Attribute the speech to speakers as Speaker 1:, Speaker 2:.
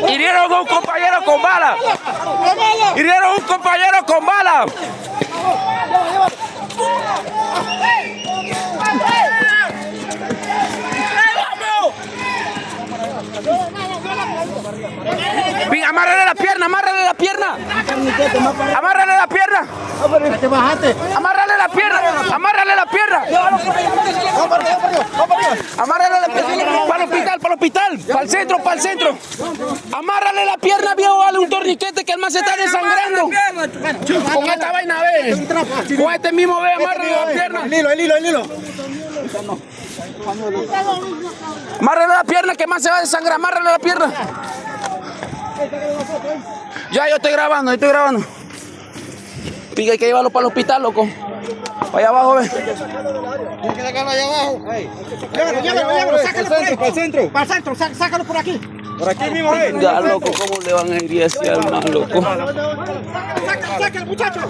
Speaker 1: Hirieron a un compañero con bala. Hirieron a un compañero con bala. Venga, amárrale la pierna, amárrale la pierna. Amárrale la pierna. Amárrale la pierna, amárrale la pierna. Amárrale la pierna. Para el hospital, para el centro, para el centro. Amárrale la pierna, viejo, dale un torniquete que el man se está desangrando. Con esta vaina, ve. Con este mismo, ve, amárrale la pierna.
Speaker 2: El hilo.
Speaker 1: Amárrale la pierna que el man se va a desangrar, amárrale la pierna. Ya, yo estoy grabando. Pica, hay que llevarlo para el hospital, loco. Allá abajo, ve.
Speaker 2: Tiene que sacarlo allá abajo. Llévalo, sácalo para el centro. Para el centro, sácalo por aquí. Por aquí mismo,
Speaker 1: Ya, loco, ¿cómo le van a herir a ese alma, loco?
Speaker 2: Sácalo, muchacho.